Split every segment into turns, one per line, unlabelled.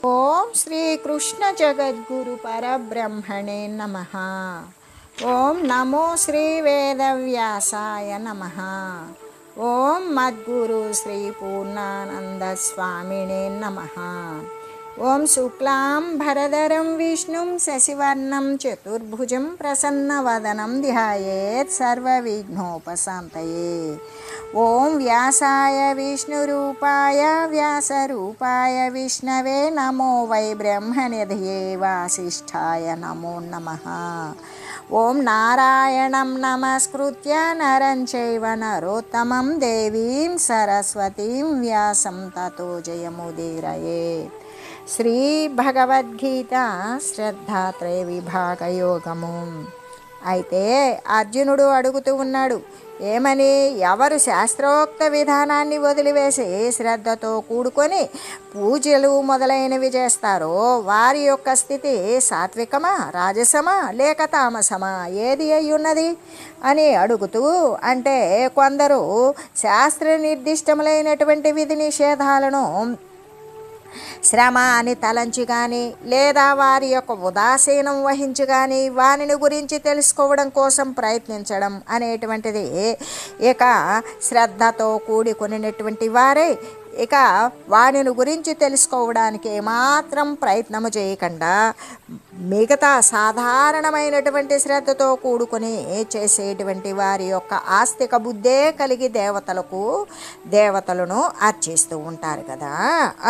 ఓం శ్రీ కృష్ణ జగద్గురు పరబ్రహ్మణే నమః. ఓం నమో శ్రీ వేదవ్యాసాయ నమః. ఓం మద్గురు శ్రీ పూర్ణానంద స్వామినే నమః. ఓం శుక్లాం భరధరం విష్ణుం శశివర్ణం చతుర్భుజం ప్రసన్నవదనం ధ్యాయేత్ సర్వవిఘ్నోపశాంతయే. ఓం వ్యాసాయ విష్ణురూపాయ వ్యాసరూపాయ విష్ణవే నమో వై బ్రహ్మనిధయే వాసిష్ఠాయ నమో నమః. ఓం నారాయణం నమస్కృత్య నరం చైవ నరోత్తమం దేవీం సరస్వతీం వ్యాసం తతో జయముదీరయేత్. శ్రీ భగవద్గీత శ్రద్ధాత్రయ విభాగ యోగము. అయితే అర్జునుడు అడుగుతూ ఉన్నాడు, ఏమని? ఎవరు శాస్త్రోక్త విధానాన్ని వదిలివేసి శ్రద్ధతో కూడుకొని పూజలు మొదలైనవి చేస్తారో వారి యొక్క స్థితి సాత్వికమా, రాజసమా, లేక తామసమా, ఏది అయి ఉన్నది అని అడుగుతూ, అంటే కొందరు శాస్త్ర నిర్దిష్టములైనటువంటి విధి నిషేధాలను శ్రమ అని తలంచి కానీ, లేదా వారి యొక్క ఉదాసీనం వహించి కానీ వానిని గురించి తెలుసుకోవడం కోసం ప్రయత్నించడం అనేటువంటిది ఇక శ్రద్ధతో కూడుకునేటువంటి వారే ఇక వానిని గురించి తెలుసుకోవడానికి ఏమాత్రం ప్రయత్నము చేయకుండా మిగతా సాధారణమైనటువంటి శ్రద్ధతో కూడుకొని చేసేటువంటి వారి యొక్క ఆస్తిక బుద్ధే కలిగి దేవతలను అర్చిస్తూ ఉంటారు కదా.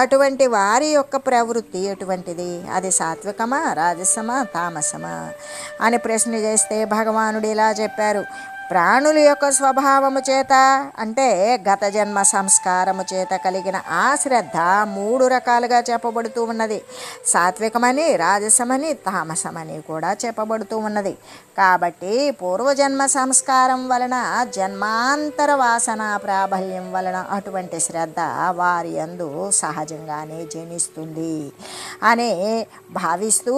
అటువంటి వారి యొక్క ప్రవృత్తి ఎటువంటిది? అది సాత్వికమా, రాజసమా, తామసమా అని ప్రశ్న చేస్తే భగవానుడు ఇలా చెప్పారు. ప్రాణుల యొక్క స్వభావము చేత, అంటే గత జన్మ సంస్కారము చేత కలిగిన ఆ శ్రద్ధ 3 రకాలుగా చెప్పబడుతూ ఉన్నది. సాత్వికమని, రాజసమని, తామసమని కూడా చెప్పబడుతూ ఉన్నది. కాబట్టి పూర్వజన్మ సంస్కారం వలన, జన్మాంతర వాసన ప్రాబల్యం వలన అటువంటి శ్రద్ధ వారి యందు సహజంగానే జనిస్తుంది అని భావిస్తూ,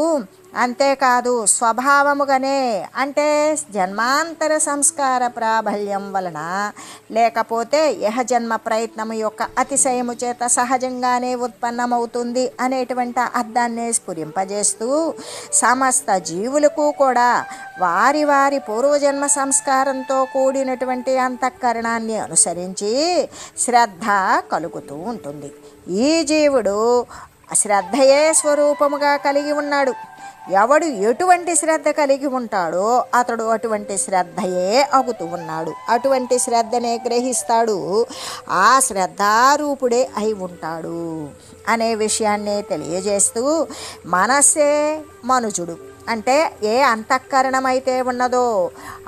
అంతేకాదు స్వభావముగానే, అంటే జన్మాంతర సంస్కార ప్రాబల్యం వలన లేకపోతే యహజన్మ ప్రయత్నము యొక్క అతిశయము చేత సహజంగానే ఉత్పన్నమవుతుంది అనేటువంటి అర్థాన్ని స్ఫురింపజేస్తూ, సమస్త జీవులకు కూడా వారి వారి పూర్వజన్మ సంస్కారంతో కూడినటువంటి అంతఃకరణాన్ని అనుసరించి శ్రద్ధ కలుగుతూ ఉంటుంది. ఈ జీవుడు శ్రద్ధయే స్వరూపముగా కలిగి ఉన్నాడు. ఎవడు ఎటువంటి శ్రద్ధ కలిగి ఉంటాడో అతడు అటువంటి శ్రద్ధయే అగుతూ ఉన్నాడు. అటువంటి శ్రద్ధనే గ్రహిస్తాడు. ఆ శ్రద్ధారూపుడే అయి ఉంటాడు అనే విషయాన్ని తెలియజేస్తూ, మనస్సే మనుజుడు, అంటే ఏ అంతఃకరణమైతే ఉన్నదో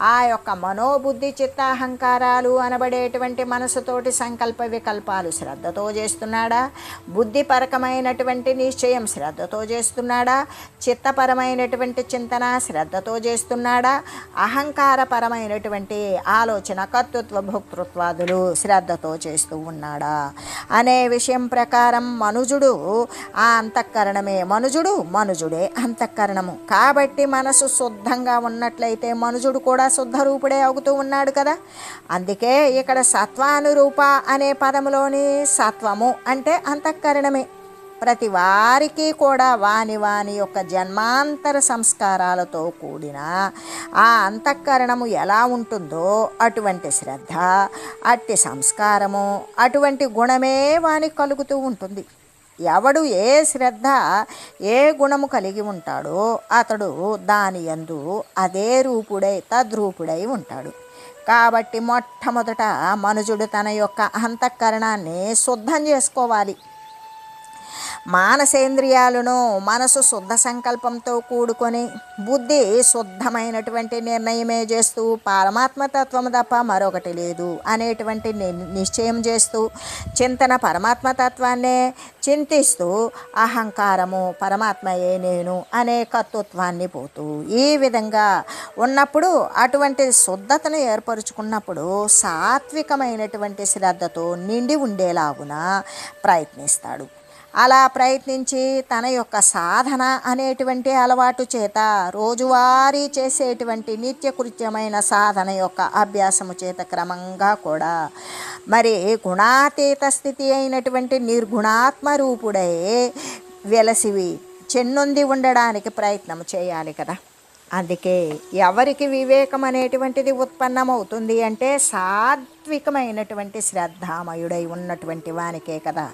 ఆ యొక్క మనోబుద్ధి చిత్తాహంకారాలు అనబడేటువంటి మనసుతోటి సంకల్ప వికల్పాలు శ్రద్ధతో చేస్తున్నాడా? బుద్ధిపరకమైనటువంటి నిశ్చయం శ్రద్ధతో చేస్తున్నాడా? చిత్తపరమైనటువంటి చింతన శ్రద్ధతో చేస్తున్నాడా? అహంకారపరమైనటువంటి ఆలోచన, కర్తృత్వ భోక్తృత్వాదులు శ్రద్ధతో చేస్తూ ఉన్నాడా అనే విషయం ప్రకారం మనుజుడు ఆ అంతఃకరణమే మనుజుడే అంతఃకరణము. కాబట్టి మనసు శుద్ధంగా ఉన్నట్లయితే మనుజుడు కూడా శుద్ధ రూపుడే అవుతూ ఉన్నాడు కదా. అందుకే ఇక్కడ సత్వానురూప అనే పదములోని సత్వము అంటే అంతఃకరణమే. ప్రతి వారికి కూడా వాని యొక్క జన్మాంతర సంస్కారాలతో కూడిన ఆ అంతఃకరణము ఎలా ఉంటుందో అటువంటి శ్రద్ధ, అట్టి సంస్కారము, అటువంటి గుణమే వానికి కలుగుతూ ఉంటుంది. ఎవడు ఏ శ్రద్ధ, ఏ గుణము కలిగి ఉంటాడో అతడు దాని యందు అదే రూపుడై, తద్రూపుడై ఉంటాడు. కాబట్టి మొట్టమొదట మనుజుడు తన యొక్క అంతఃకరణాన్ని శుద్ధం చేసుకోవాలి. మానసేంద్రియాలను మనసు శుద్ధ సంకల్పంతో కూడుకొని బుద్ధి శుద్ధమైనటువంటి నిర్ణయమే చేస్తూ పరమాత్మతత్వము తప్ప మరొకటి లేదు అనేటువంటి నిశ్చయం చేస్తూ, చింతన పరమాత్మతత్వాన్నే చింతిస్తూ, అహంకారము పరమాత్మయే నేను అనే కర్తృత్వాన్ని పోతూ, ఈ విధంగా ఉన్నప్పుడు అటువంటి శుద్ధతను ఏర్పరుచుకున్నప్పుడు సాత్వికమైనటువంటి శ్రద్ధతో నిండి ఉండేలాగున ప్రయత్నిస్తాడు. అలా ప్రయత్నించి తన యొక్క సాధన అనేటువంటి అలవాటు చేత రోజువారీ చేసేటువంటి నిత్యకృత్యమైన సాధన యొక్క అభ్యాసము చేత క్రమంగా కూడా మరి గుణాతీత స్థితి అయినటువంటి నిర్గుణాత్మ రూపుడై వెలసివి చెన్నొంది ఉండడానికి ప్రయత్నం చేయాలి కదా. అందుకే ఎవరికి వివేకం అనేటువంటిది ఉత్పన్నమవుతుంది అంటే సాత్వికమైనటువంటి శ్రద్ధామయుడై ఉన్నటువంటి వానికే కదా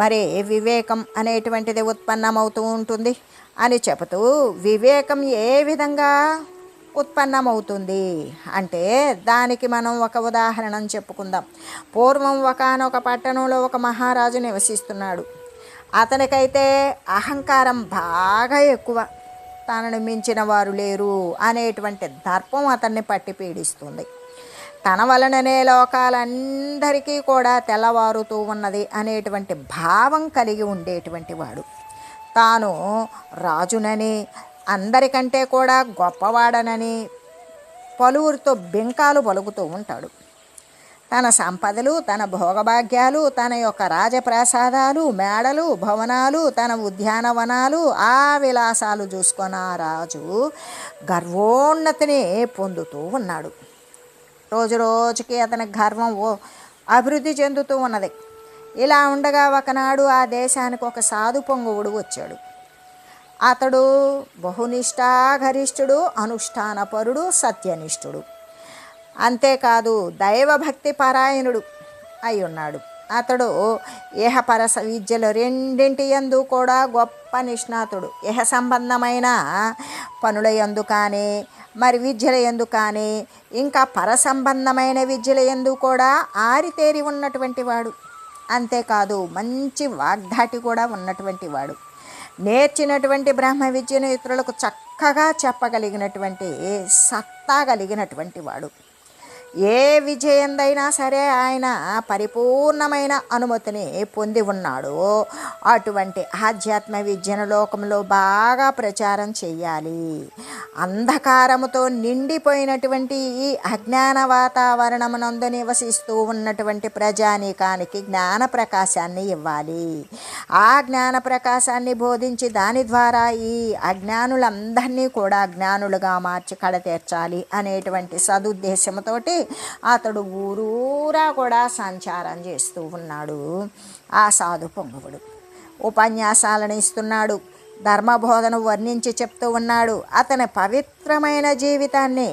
మరి వివేకం అనేటువంటిది ఉత్పన్నమవుతూ ఉంటుంది అని చెబుతూ, వివేకం ఏ విధంగా ఉత్పన్నమవుతుంది అంటే దానికి మనం ఒక ఉదాహరణ చెప్పుకుందాం. పూర్వం ఒకానొక పట్టణంలో ఒక మహారాజు నివసిస్తున్నాడు. అతనికైతే అహంకారం బాగా ఎక్కువ. తనను మించిన వారు లేరు అనేటువంటి దర్పం అతన్ని పట్టి పీడిస్తుంది. తన వలననే లోకాలందరికీ కూడా తెల్లవారుతూ ఉన్నది అనేటువంటి భావం కలిగి ఉండేటువంటి వాడు. తాను రాజునని, అందరికంటే కూడా గొప్పవాడనని పలువురితో బెంకాలు పలుకుతూ ఉంటాడు. తన సంపదలు, తన భోగభాగ్యాలు, తన యొక్క రాజప్రాసాదాలు, మేడలు, భవనాలు, తన ఉద్యానవనాలు, ఆ విలాసాలు చూసుకొని ఆ రాజు గర్వోన్నతిని పొందుతూ ఉన్నాడు. రోజు రోజుకి అతని గర్వం అభివృద్ధి చెందుతూ ఉన్నది. ఇలా ఉండగా ఒకనాడు ఆ దేశానికి ఒక సాధు పొంగువుడు వచ్చాడు. అతడు బహునిష్ఠాగరిష్ఠుడు, అనుష్ఠానపరుడు, సత్యనిష్ఠుడు. అంతేకాదు దైవభక్తి పరాయణుడు అయి ఉన్నాడు. అతడు ఇహపర విద్యలు రెండింటి యందు కూడా గొప్ప నిష్ణాతుడు. ఇహ సంబంధమైన పనుల యందు కానీ, మరి విద్యల యందు కానీ, ఇంకా పర సంబంధమైన విద్యల యందు కూడా ఆరితేరి ఉన్నటువంటి వాడు. అంతేకాదు మంచి వాగ్దాటి కూడా ఉన్నటువంటి వాడు. నేర్చినటువంటి బ్రహ్మ విద్యను ఇతరులకు చక్కగా చెప్పగలిగినటువంటి సత్తా కలిగినటువంటి వాడు. ఏ విజయందైనా సరే ఆయన పరిపూర్ణమైన అనుమతిని పొంది ఉన్నాడో అటువంటి ఆధ్యాత్మ విద్యను లోకంలో బాగా ప్రచారం చేయాలి. అంధకారముతో నిండిపోయినటువంటి ఈ అజ్ఞాన వాతావరణమునందు నివసిస్తూ ఉన్నటువంటి ప్రజానీకానికి జ్ఞాన ప్రకాశాన్ని ఇవ్వాలి. ఆ జ్ఞాన ప్రకాశాన్ని బోధించి దాని ద్వారా ఈ అజ్ఞానులందరినీ కూడా జ్ఞానులుగా మార్చి కడతీర్చాలి అనేటువంటి సదుద్దేశంతోటి అతడు ఊరూరా కూడా సంచారం చేస్తూ ఉన్నాడు. ఆ సాధు పొంగువుడు ఉపన్యాసాలను ఇస్తున్నాడు, ధర్మబోధన వర్ణించి చెప్తూ ఉన్నాడు. అతని పవిత్రమైన జీవితాన్ని,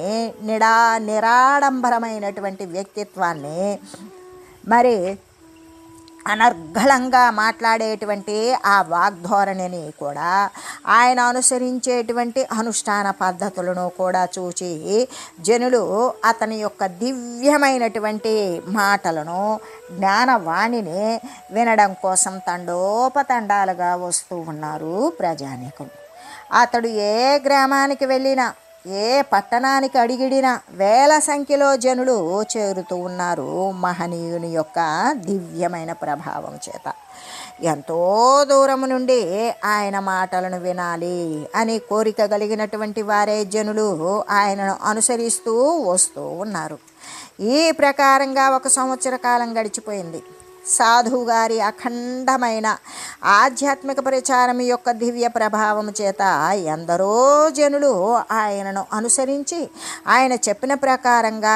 నిరాడంబరమైనటువంటి వ్యక్తిత్వాన్ని, మరి అనర్గళంగా మాట్లాడేటువంటి ఆ వాగ్ధోరణిని కూడా, ఆయన అనుసరించేటువంటి అనుష్ఠాన పద్ధతులను కూడా చూచి జనులు అతని యొక్క దివ్యమైనటువంటి మాటలను, జ్ఞానవాణిని వినడం కోసం తండోపతండాలుగా వస్తూ ఉన్నారు ప్రజానీకం. అతడు ఏ గ్రామానికి వెళ్ళినా, ఏ పట్టణానికి అడిగిడినా వేల సంఖ్యలో జనులు చేరుతూ ఉన్నారు మహనీయుని యొక్క దివ్యమైన ప్రభావం చేత. ఎంతో దూరం నుండి ఆయన మాటలను వినాలి అని కోరిక కలిగినటువంటి వారే జనులు ఆయనను అనుసరిస్తూ వస్తూ ఉన్నారు. ఈ ప్రకారంగా 1 సంవత్సర కాలం గడిచిపోయింది. సాధువు గారి అఖండమైన ఆధ్యాత్మిక ప్రచారం యొక్క దివ్య ప్రభావం చేత ఎందరో జనులు ఆయనను అనుసరించి ఆయన చెప్పిన ప్రకారంగా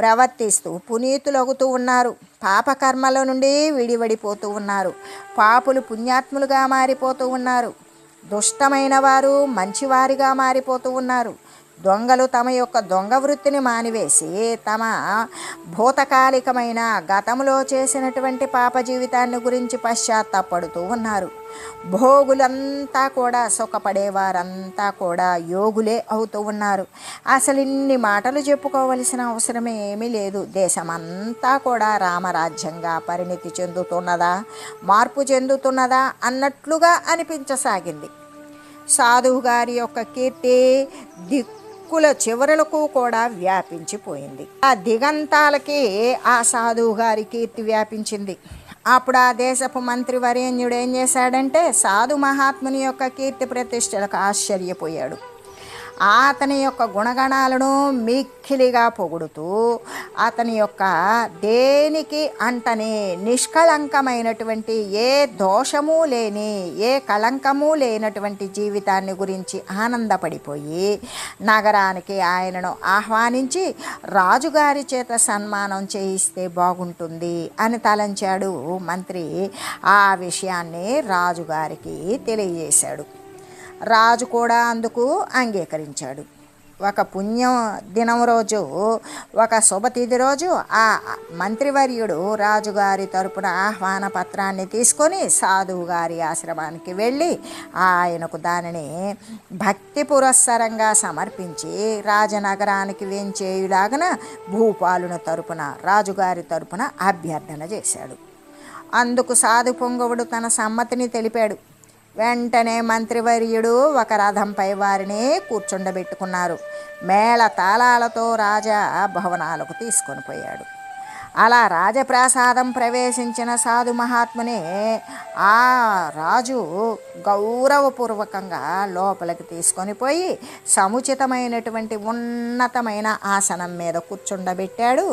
ప్రవర్తిస్తూ పునీతులవుతూ ఉన్నారు. పాపకర్మల నుండి విడివడిపోతూ ఉన్నారు. పాపులు పుణ్యాత్ములుగా మారిపోతూ ఉన్నారు. దుష్టమైన వారు మంచివారిగా మారిపోతూ ఉన్నారు. దొంగలు తమ యొక్క దొంగ వృత్తిని మానివేసి తమ భూతకాలికమైన గతంలో చేసినటువంటి పాప జీవితాన్ని గురించి పశ్చాత్తాపడుతూ ఉన్నారు. భోగులంతా కూడా, సుఖపడేవారంతా కూడా యోగులే అవుతూ ఉన్నారు. అసలు ఇన్ని మాటలు చెప్పుకోవలసిన అవసరం ఏమీ లేదు. దేశమంతా కూడా రామరాజ్యంగా పరిణితి చెందుతున్నదా, మార్పు చెందుతున్నదా అన్నట్లుగా అనిపించసాగింది. సాధువు గారి యొక్క కీర్తి దిక్కుల చివరలకు కూడా వ్యాపించిపోయింది. ఆ దిగంతాలకి ఆ సాధువు గారి కీర్తి వ్యాపించింది. అప్పుడు ఆ దేశపు మంత్రి వరేణ్యుడు ఏం చేశాడంటే సాధు మహాత్ముని యొక్క కీర్తి ప్రతిష్టలకు ఆశ్చర్యపోయాడు. అతని యొక్క గుణగణాలను మిక్కిలిగా పొగుడుతూ అతని యొక్క దేనికి అంటని నిష్కళంకమైనటువంటి ఏ దోషము లేని ఏ కళంకము లేనటువంటి జీవితాన్ని గురించి ఆనందపడిపోయి నగరానికి ఆయనను ఆహ్వానించి రాజుగారి చేత సన్మానం చేయిస్తే బాగుంటుంది అని తలంచాడు మంత్రి. ఆ విషయాన్ని రాజుగారికి తెలియజేశాడు. రాజు కూడా అందుకు అంగీకరించాడు. ఒక పుణ్యం దినం రోజు, ఒక శుభతిథి రోజు ఆ మంత్రివర్యుడు రాజుగారి తరపున ఆహ్వాన పత్రాన్ని తీసుకొని సాధువు గారి ఆశ్రమానికి వెళ్ళి ఆయనకు దానిని భక్తి పురస్సరంగా సమర్పించి రాజనగరానికి వేంచేయులాగన భూపాలుని తరపున రాజుగారి తరపున అభ్యర్థన చేశాడు. అందుకు సాధు పొంగవుడు తన సమ్మతిని తెలిపాడు. వెంటనే మంత్రివర్యుడు ఒక రథంపై వారిని కూర్చుండబెట్టుకున్నారు. మేళ తాళాలతో రాజా భవనాలకు తీసుకొని పోయాడు. అలా రాజప్రాసాదం ప్రవేశించిన సాధు మహాత్ముని ఆ రాజు గౌరవపూర్వకంగా లోపలికి తీసుకొని పోయి సముచితమైనటువంటి ఉన్నతమైన ఆసనం మీద కూర్చుండబెట్టాడు.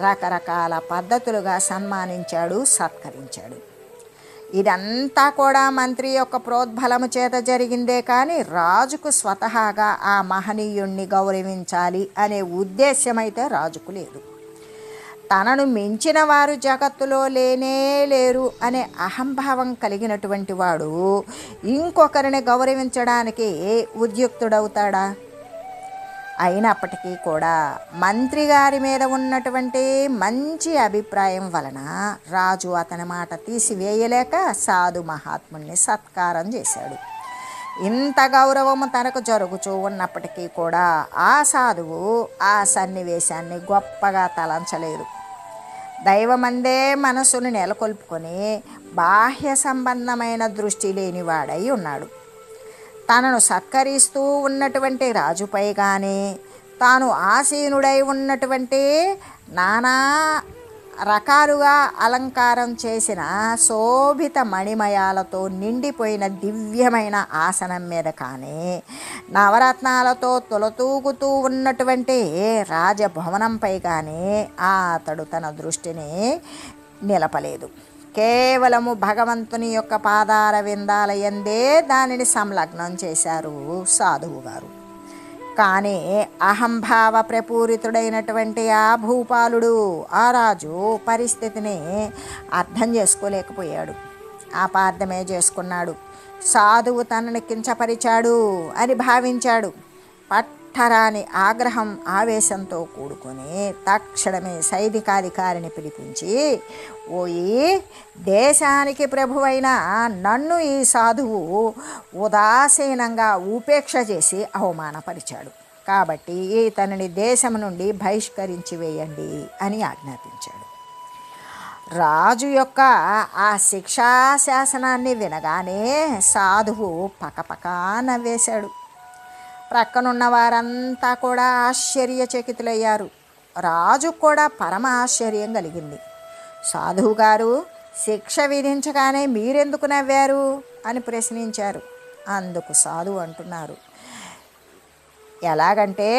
రకరకాల పద్ధతులుగా సన్మానించాడు, సత్కరించాడు. ఇదంతా కూడా మంత్రి యొక్క ప్రోద్బలము చేత జరిగిందే కానీ రాజుకు స్వతహాగా ఆ మహనీయుణ్ణి గౌరవించాలి అనే ఉద్దేశ్యమైతే రాజుకు లేదు. తనను మించిన వారు జగత్తులో లేనే లేరు అనే అహంభావం కలిగినటువంటి వాడు ఇంకొకరిని గౌరవించడానికి ఉద్యుక్తుడవుతాడా? అయినప్పటికీ కూడా మంత్రి గారి మీద ఉన్నటువంటి మంచి అభిప్రాయం వలన రాజు అతని మాట తీసివేయలేక సాధు మహాత్ముల్ని సత్కారం చేశాడు. ఇంత గౌరవము తనకు జరుగుతూ ఉన్నప్పటికీ కూడా ఆ సాధువు ఆ సన్నివేశాన్ని గొప్పగా తలంచలేదు. దైవమందే మనసును నెలకొల్పుకొని బాహ్య సంబంధమైన దృష్టి లేనివాడై ఉన్నాడు. తనను సత్కరిస్తూ ఉన్నటువంటి రాజుపై కానీ తాను ఆసీనుడై ఉన్నటువంటి నానా రకాలుగా అలంకారం చేసిన శోభిత మణిమయాలతో నిండిపోయిన దివ్యమైన ఆసనం మీద కానీ నవరత్నాలతో తులతూగుతూ ఉన్నటువంటి రాజభవనంపై కానీ అతడు తన దృష్టిని నిలపలేదు. కేవలము భగవంతుని యొక్క పాదార విందాల యందే దానిని సంలగ్నం చేశారు సాధువు గారు. కానీ అహంభావ ప్రపూరితుడైనటువంటి ఆ భూపాలుడు, ఆ రాజు పరిస్థితిని అర్థం చేసుకోలేకపోయాడు. అపార్థమే చేసుకున్నాడు. సాధువు తనని కించపరిచాడు అని భావించాడు. పట్టరాని ఆగ్రహం ఆవేశంతో కూడుకొని తక్షణమే సైనికాధికారిని పిలిపించి, ఓయి దేశానికి ప్రభువైన నన్ను ఈ సాధువు ఉదాసీనంగా ఉపేక్ష చేసి అవమానపరిచాడు. కాబట్టి ఇతనిని దేశం నుండి బహిష్కరించి వేయండి అని ఆజ్ఞాపించాడు. రాజు యొక్క ఆ శిక్షాశాసనాన్ని వినగానే సాధువు పకపకా నవ్వేశాడు. ప్రక్కనున్న వారంతా కూడా ఆశ్చర్యచకితులయ్యారు. రాజు కూడా పరమ ఆశ్చర్యం కలిగింది. సాధువు గారు, శిక్ష విధించగానే మీరెందుకు నవ్వారు అని ప్రశ్నించారు. అందుకు సాధువు అంటున్నారు, ఎలాగంటే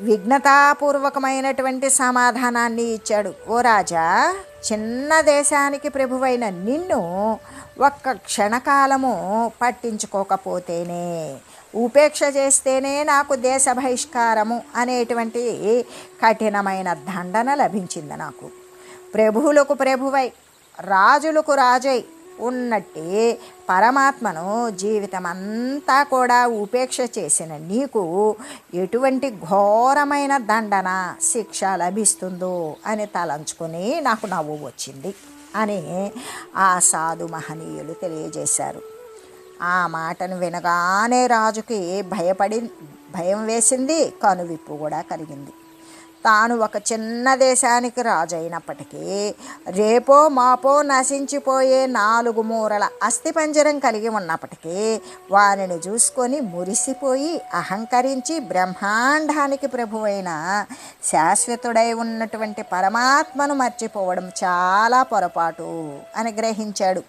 విఘ్నతాపూర్వకమైనటువంటి సమాధానాన్ని ఇచ్చాడు. ఓ రాజా, చిన్న దేశానికి ప్రభువైన నిన్ను ఒక్క క్షణకాలము పట్టించుకోకపోతేనే, ఉపేక్ష చేస్తేనే నాకు దేశ బహిష్కారము అనేటువంటి కఠినమైన దండన లభించింది. నాకు ప్రభువులకు ప్రభువై రాజులకు రాజై ఉన్నట్టి పరమాత్మను జీవితమంతా కూడా ఉపేక్ష చేసిన నీకు ఎటువంటి ఘోరమైన దండన శిక్ష లభిస్తుందో అని తలంచుకొని నాకు నవ్వు వచ్చింది అని ఆ సాధు మహనీయులు తెలియజేశారు. ఆ మాటను వినగానే రాజుకి భయం వేసింది, కనువిప్పు కూడా కలిగింది. తాను ఒక చిన్న దేశానికి రాజు అయినప్పటికీ రేపో మాపో నశించిపోయే 4 మూరల అస్థిపంజరం కలిగి ఉన్నప్పటికీ వారిని చూసుకొని మురిసిపోయి అహంకరించి బ్రహ్మాండానికి ప్రభువైన శాశ్వతుడై ఉన్నటువంటి పరమాత్మను మర్చిపోవడం చాలా పొరపాటు అని గ్రహించాడు.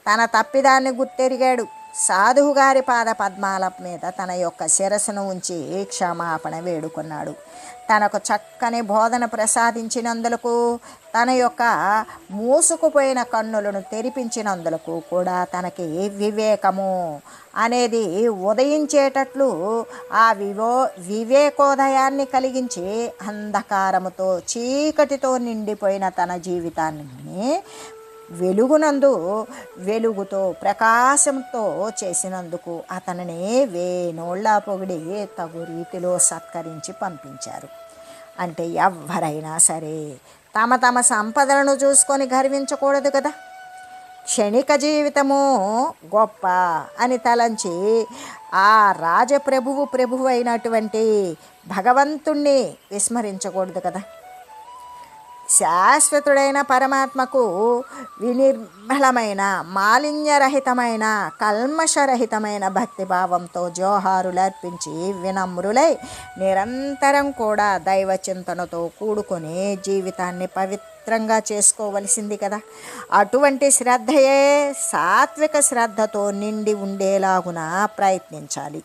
తన తప్పిదాన్ని గుర్తెరిగాడు. సాధువుగారి పాద పద్మాల మీద తన యొక్క శిరస్సును ఉంచి క్షమాపణ వేడుకున్నాడు. తనకు చక్కని బోధన ప్రసాదించినందులకు, తన యొక్క మూసుకుపోయిన కన్నులను తెరిపించినందులకు కూడా తనకి వివేకము అనేది ఉదయించేటట్లు ఆ వివేకోదయాన్ని కలిగించి అంధకారముతో చీకటితో నిండిపోయిన తన జీవితాన్ని వెలుగుతో ప్రకాశంతో చేసినందుకు అతనిని వేనోళ్ళ పొగిడి తగు రీతిలో సత్కరించి పంపించారు. అంటే ఎవరైనా సరే తమ తమ సంపదలను చూసుకొని గర్వించకూడదు కదా. క్షణిక జీవితము గొప్ప అని తలంచి ఆ ప్రభువు అయినటువంటి భగవంతుణ్ణి విస్మరించకూడదు కదా. శాశ్వతుడైన పరమాత్మకు వినిర్మలమైన, మాలిన్యరహితమైన, కల్మషరహితమైన భక్తిభావంతో జోహారులర్పించి వినమ్రులై నిరంతరం కూడా దైవచింతనతో కూడుకొని జీవితాన్ని పవిత్రంగా చేసుకోవలసింది కదా. అటువంటి శ్రద్ధయే సాత్విక శ్రద్ధతో నిండి ఉండేలాగున ప్రయత్నించాలి.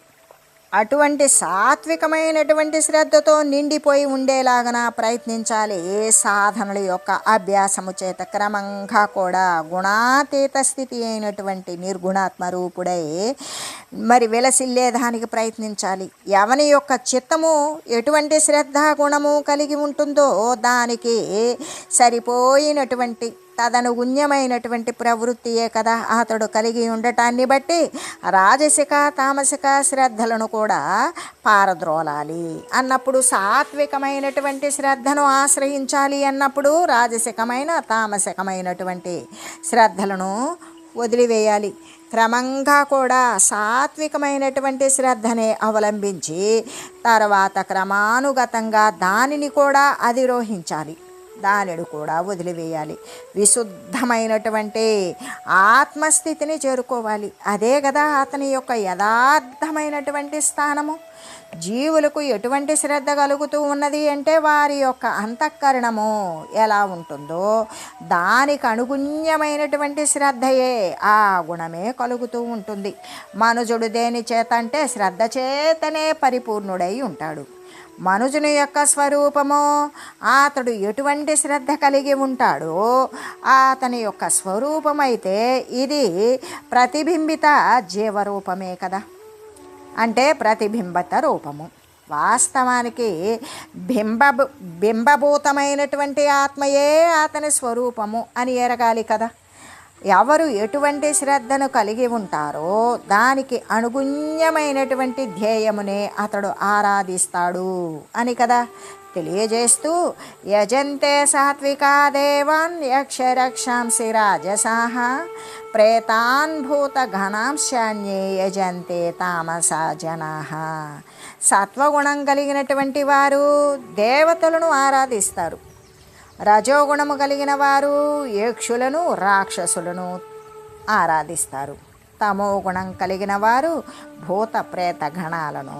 అటువంటి సాత్వికమైనటువంటి శ్రద్ధతో నిండిపోయి ఉండేలాగా ప్రయత్నించాలి. సాధనల యొక్క అభ్యాసము చేత క్రమంగా కూడా గుణాతీత స్థితి అయినటువంటి నిర్గుణాత్మ రూపుడై మరి విలసిల్లేదానికి ప్రయత్నించాలి. ఎవని యొక్క చిత్తము ఎటువంటి శ్రద్ధ గుణము కలిగి ఉంటుందో దానికి సరిపోయినటువంటి తదనుగుణ్యమైనటువంటి ప్రవృత్తియే కదా అతడు కలిగి ఉండటాన్ని బట్టి రాజసిక తామసిక శ్రద్ధలను కూడా పారద్రోలాలి అన్నప్పుడు, సాత్వికమైనటువంటి శ్రద్ధను ఆశ్రయించాలి అన్నప్పుడు రాజసికమైన తామసికమైనటువంటి శ్రద్ధలను వదిలివేయాలి. క్రమంగా కూడా సాత్వికమైనటువంటి శ్రద్ధనే అవలంబించి తర్వాత క్రమానుగతంగా దానిని కూడా అధిరోహించాలి, దానిని కూడా వదిలివేయాలి. విశుద్ధమైనటువంటి ఆత్మస్థితిని చేరుకోవాలి. అదే కదా అతని యొక్క యథార్థమైనటువంటి స్థానము. జీవులకు ఎటువంటి శ్రద్ధ కలుగుతూ ఉన్నది అంటే వారి యొక్క అంతఃకరణము ఎలా ఉంటుందో దానికి అనుగుణ్యమైనటువంటి శ్రద్ధయే, ఆ గుణమే కలుగుతూ ఉంటుంది. మనుజుడు దేని చేత అంటే శ్రద్ధ చేతనే పరిపూర్ణుడై ఉంటాడు. మనుజుని యొక్క స్వరూపము అతడు ఎటువంటి శ్రద్ధ కలిగి ఉంటాడో అతని యొక్క స్వరూపమైతే ఇది ప్రతిబింబిత జీవరూపమే కదా. అంటే ప్రతిబింబత రూపము. వాస్తవానికి బింబభూతమైనటువంటి ఆత్మయే అతని స్వరూపము అని ఎరగాలి కదా. ఎవరు ఎటువంటి శ్రద్ధను కలిగి ఉంటారో దానికి అనుగుణ్యమైనటువంటి ధ్యేయమునే అతడు ఆరాధిస్తాడు అని కదా తెలియజేస్తూ, యజంతే సాత్వికా దేవాన్ యక్షరక్షాంసి రాజసాః ప్రేతాన్ భూత ఘనాంశాన్యే యజంతే తామసా జనాః. సత్వగుణం కలిగినటువంటి వారు దేవతలను ఆరాధిస్తారు. రజోగుణము కలిగిన వారు యక్షులను రాక్షసులను ఆరాధిస్తారు. తమో గుణం కలిగిన వారు భూత ప్రేత గణాలను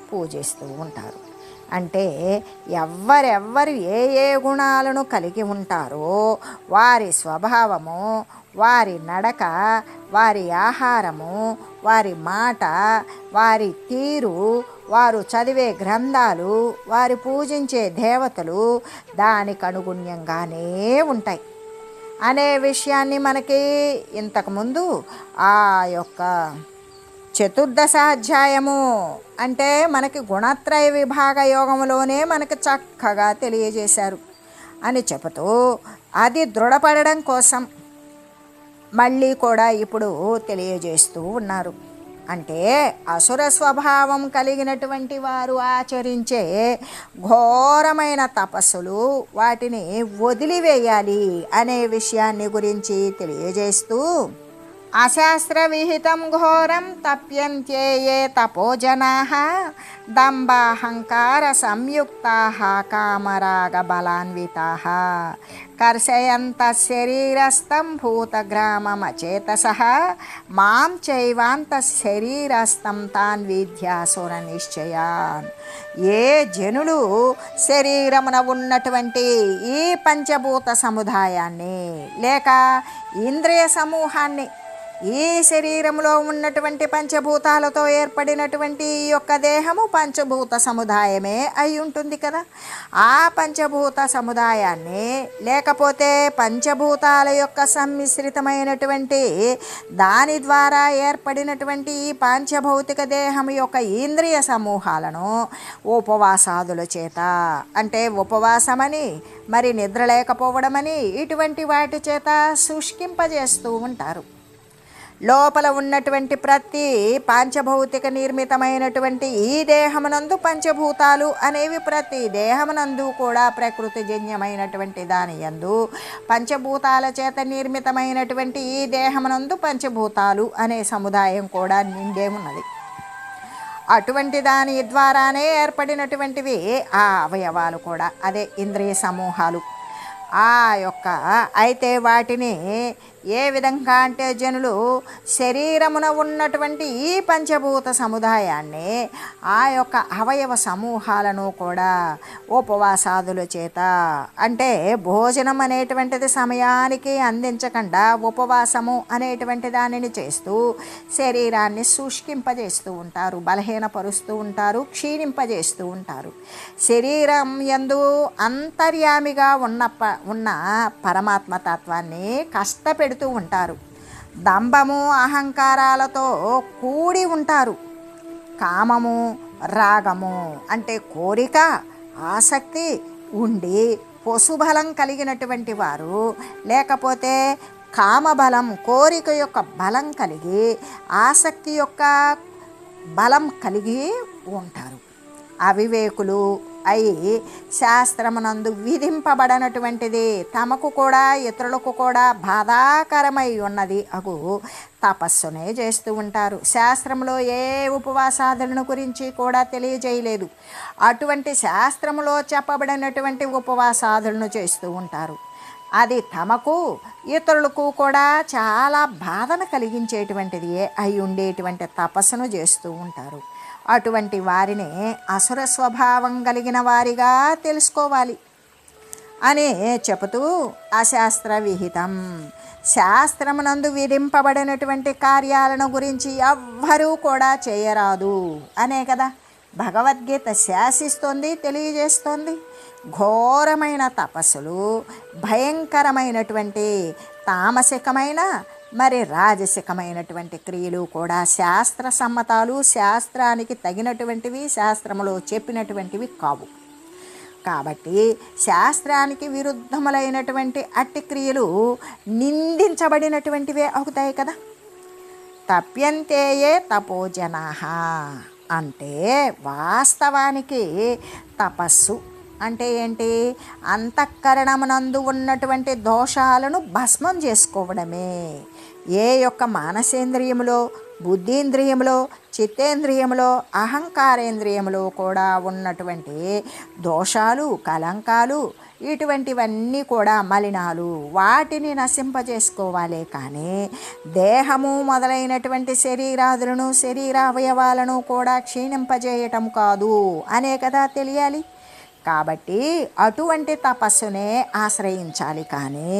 పూజిస్తూ ఉంటారు. అంటే ఎవరెవ్వరు ఏ ఏ గుణాలను కలిగి ఉంటారో వారి స్వభావము, వారి నడక, వారి ఆహారము, వారి మాట, వారి తీరు, వారు చదివే గ్రంథాలు, వారు పూజించే దేవతలు దానికి అనుగుణ్యంగానే ఉంటాయి అనే విషయాన్ని మనకి ఇంతకుముందు ఆ యొక్క చతుర్దశ అధ్యాయము అంటే మనకి గుణత్రయ విభాగ యోగంలోనే మనకి చక్కగా తెలియజేశారు అని చెబుతూ, అది దృఢపడడం కోసం మళ్ళీ కూడా ఇప్పుడు తెలియజేస్తూ ఉన్నారు. అంటే అసుర స్వభావం కలిగినటువంటి వారు ఆచరించే ఘోరమైన తపస్సులు వాటిని వదిలివేయాలి అనే విషయాన్ని గురించి తెలియజేస్తూ, అశాస్త్ర విహితం ఘోరం తప్యంత్యే ఏ తపోజనాః దంబాహంకార సంయుక్తాః కామరాగ బలాన్వితాః కర్షయంత శరీరస్థం భూతగ్రామమచేతసః మాం చైవాంత శరీరస్థం తాన్ విద్యాసుర నిశ్చయాన్. ఏ జనులు శరీరమున ఉన్నటువంటి ఈ పంచభూత సముదాయాన్ని లేక ఇంద్రియ సమూహాన్ని ఈ శరీరంలో ఉన్నటువంటి పంచభూతాలతో ఏర్పడినటువంటి ఈ యొక్క దేహము పంచభూత సముదాయమే అయి ఉంటుంది కదా. ఆ పంచభూత సముదాయాన్ని లేకపోతే పంచభూతాల యొక్క సమ్మిశ్రితమైనటువంటి దాని ద్వారా ఏర్పడినటువంటి ఈ పాంచభౌతిక దేహం యొక్క ఇంద్రియ సమూహాలను ఉపవాసాదుల చేత, అంటే ఉపవాసమని మరి నిద్ర లేకపోవడమని ఇటువంటి వాటి చేత శుష్కింపజేస్తూ ఉంటారు. లోపల ఉన్నటువంటి ప్రతి పాంచభౌతిక నిర్మితమైనటువంటి ఈ దేహమునందు పంచభూతాలు అనేవి ప్రతి దేహమునందు కూడా ప్రకృతిజన్యమైనటువంటి దాని యందు పంచభూతాల చేత నిర్మితమైనటువంటి ఈ దేహమునందు పంచభూతాలు అనే సముదాయం కూడా నిండే ఉన్నది. అటువంటి దాని ద్వారానే ఏర్పడినటువంటివి ఆ అవయవాలు కూడా, అదే ఇంద్రియ సమూహాలు. ఆ యొక్క అయితే వాటిని ఏ విధంగా అంటే జనులు శరీరమున ఉన్నటువంటి ఈ పంచభూత సముదాయాన్ని ఆ యొక్క అవయవ సమూహాలను కూడా ఉపవాసాదుల చేత, అంటే భోజనం అనేటువంటిది సమయానికి అందించకుండా ఉపవాసము అనేటువంటి దానిని చేస్తూ శరీరాన్ని శుష్కింపజేస్తూ ఉంటారు, బలహీనపరుస్తూ ఉంటారు, క్షీణింపజేస్తూ ఉంటారు. శరీరం యందు అంతర్యామిగా ఉన్న పరమాత్మ తత్వాన్ని కష్టపెడుతూ ఉంటారు. దంభము అహంకారాలతో కూడి ఉంటారు. కామము రాగము అంటే కోరిక ఆసక్తి ఉండి పశుబలం కలిగినటువంటి వారు, లేకపోతే కామబలం కోరిక యొక్క బలం కలిగి ఆసక్తి యొక్క బలం కలిగి ఉంటారు. అవివేకులు అయి శాస్త్రమునందు విధింపబడినటువంటిది తమకు కూడా ఇతరులకు కూడా బాధాకరమై ఉన్నది అగు తపస్సునే చేస్తూ ఉంటారు. శాస్త్రంలో ఏ ఉపవాసాదులను గురించి కూడా తెలియజేయలేదు. అటువంటి శాస్త్రములో చెప్పబడినటువంటి ఉపవాసాదులను చేస్తూ ఉంటారు. అది తమకు ఇతరులకు కూడా చాలా బాధను కలిగించేటువంటిది అయి ఉండేటువంటి తపస్సును చేస్తూ ఉంటారు. అటువంటి వారిని అసుర స్వభావం కలిగిన వారిగా తెలుసుకోవాలి అని చెబుతూ అశాస్త్ర విహితం, శాస్త్రమునందు విధింపబడినటువంటి కార్యాలను గురించి ఎవ్వరూ కూడా చేయరాదు అనే కదా భగవద్గీత శాసిస్తోంది, తెలియజేస్తోంది. ఘోరమైన తపస్సులు, భయంకరమైనటువంటి తామసికమైన మరి రాజసికమైనటువంటి క్రియలు కూడా శాస్త్ర సమ్మతాలు, శాస్త్రానికి తగినటువంటివి, శాస్త్రములో చెప్పినటువంటివి కావు. కాబట్టి శాస్త్రానికి విరుద్ధములైనటువంటి అట్టి క్రియలు నిందించబడినటువంటివే అవుతాయి కదా. తప్యంతేయే తపోజనాః అంటే వాస్తవానికి తపస్సు అంటే ఏంటి? అంతఃకరణమునందు ఉన్నటువంటి దోషాలను భస్మం చేసుకోవడమే. ఏ యొక్క మానసేంద్రియములో, బుద్ధీంద్రియములో, చిత్తేంద్రియములో, అహంకారేంద్రియములో కూడా ఉన్నటువంటి దోషాలు, కలంకాలు, ఇటువంటివన్నీ కూడా మలినాలు, వాటిని నశింపజేసుకోవాలి. కానీ దేహము మొదలైనటువంటి శరీరాదులను, శరీరావయవాలను కూడా క్షీణింపజేయటం కాదు అనే కదా తెలియాలి. కాబట్టి అటువంటి తపస్సునే ఆశ్రయించాలి. కానీ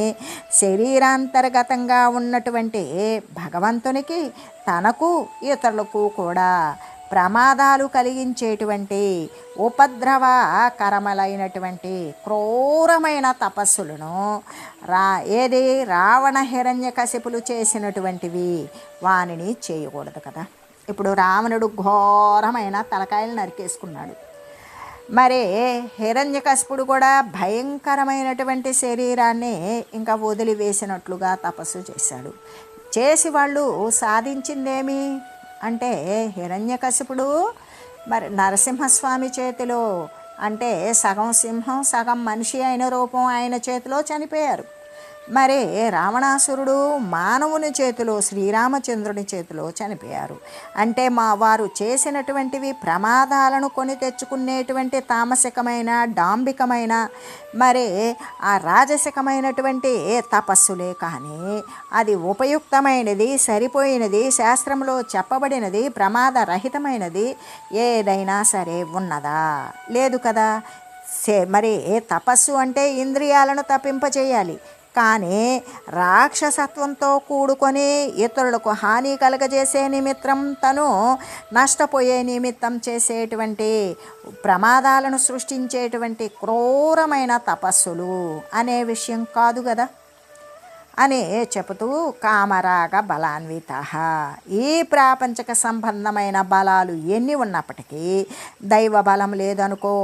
శరీరాంతర్గతంగా ఉన్నటువంటి భగవంతునికి, తనకు, ఇతరులకు కూడా ప్రమాదాలు కలిగించేటువంటి ఉపద్రవకరములైనటువంటి క్రూరమైన తపస్సులను ఏది రావణ హిరణ్యకశిపులు చేసినటువంటివి వానిని చేయకూడదు కదా. ఇప్పుడు రావణుడు ఘోరమైన తలకాయలు నరికేసుకున్నాడు. మరి హిరణ్యకశిపుడు కూడా భయంకరమైనటువంటి శరీరాన్ని ఇంకా వదిలివేసినట్లుగా తపస్సు చేశాడు. చేసి వాళ్ళు సాధించిందేమి అంటే హిరణ్యకశిపుడు మరి నరసింహస్వామి చేతిలో, అంటే సగం సింహం సగం మనిషి అయిన రూపం ఆయన చేతిలో చనిపోయారు. మరి రావణాసురుడు మానవుని చేతిలో, శ్రీరామచంద్రుని చేతిలో చనిపోయారు. అంటే వారు చేసినటువంటివి ప్రమాదాలను కొని తెచ్చుకునేటువంటి తామసికమైన, డాంబికమైన, మరి ఆ రాజసికమైనటువంటి తపస్సులే. కానీ అది ఉపయుక్తమైనది, సరిపోయినది, శాస్త్రంలో చెప్పబడినది, ప్రమాదరహితమైనది ఏదైనా సరే ఉన్నదా? లేదు కదా. మరి తపస్సు అంటే ఇంద్రియాలను తప్పింపచేయాలి. కానీ రాక్షసత్వంతో కూడుకొని ఇతరులకు హాని కలగజేసే నిమిత్తం తను నష్టపోయే నిమిత్తం చేసేటువంటి ప్రమాదాలను సృష్టించేటువంటి క్రూరమైన తపస్సులు అనే విషయం కాదు కదా అని చెబుతూ కామరాగ బలాన్విత. ఈ ప్రాపంచక సంబంధమైన బలాలు ఎన్ని ఉన్నప్పటికీ దైవ బలం లేదనుకో,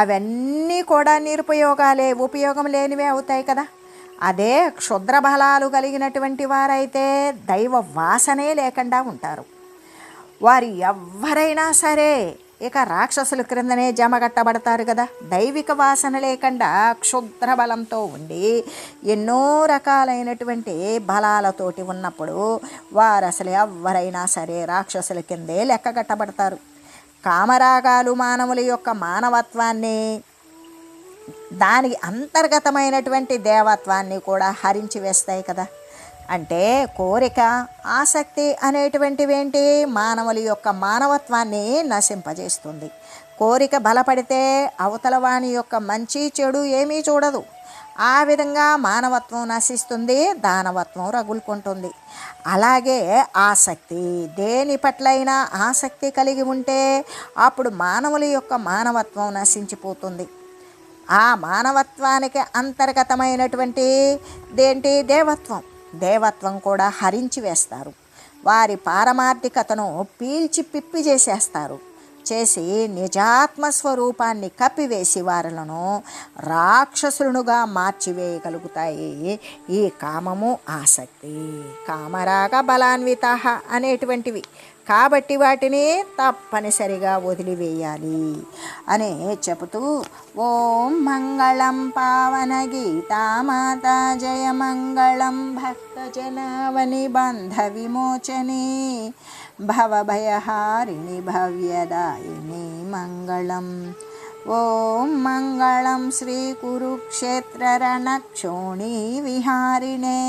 అవన్నీ కూడా నిరుపయోగాలే, ఉపయోగం లేనివే అవుతాయి కదా. అదే క్షుద్ర బలాలు కలిగినటువంటి వారైతే దైవ వాసనే లేకుండా ఉంటారు. వారు ఎవరైనా సరే ఇక రాక్షసుల క్రిందనే జమగట్టబడతారు కదా. దైవిక వాసన లేకుండా క్షుద్ర బలంతో ఉండి ఎన్నో రకాలైనటువంటి బలాలతోటి ఉన్నప్పుడు వారు అసలు ఎవరైనా సరే రాక్షసుల కిందే లెక్కగట్టబడతారు. కామరాగాలు మానవుల యొక్క మానవత్వాన్ని, దానికి అంతర్గతమైనటువంటి దేవత్వాన్ని కూడా హరించి వేస్తాయి కదా. అంటే కోరిక, ఆసక్తి అనేటువంటివేంటి, మానవుల యొక్క మానవత్వాన్ని నశింపజేస్తుంది. కోరిక బలపడితే అవతల వాని యొక్క మంచి చెడు ఏమీ చూడదు. ఆ విధంగా మానవత్వం నశిస్తుంది, దానవత్వం రగులుకుంటుంది. అలాగే ఆసక్తి, దేని పట్లైనా ఆసక్తి కలిగి ఉంటే అప్పుడు మానవుల యొక్క మానవత్వం నశించిపోతుంది. ఆ మానవత్వానికి అంతర్గతమైనటువంటి దేవత్వం, దేవత్వం కూడా హరించి వేస్తారు. వారి పారమార్థికతను పీల్చి పిప్పి చేసేస్తారు. చేసి నిజాత్మ స్వరూపాన్ని కప్పివేసి వారులను రాక్షసులుగా మార్చివేయగలుగుతాయి ఈ కామము, ఆసక్తి. కామరాగ బలాన్విత అనేటువంటివి కాబట్టి వాటిని తప్పనిసరిగా వదిలివేయాలి అని చెబుతూ ఓం మంగళం పావన గీతామాత జయ మంగళం భక్తజనావని బంధ విమోచనే భవభయహారిణి భవ్యదాయిని మంగళం. ఓం మంగళం శ్రీ కురుక్షేత్ర రణక్షోణీ విహారిణే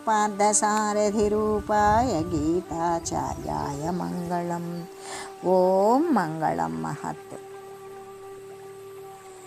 పార్థసారథిరూపాయ గీతాచార్యాయ మంగళం. ఓం మంగళం మహత్.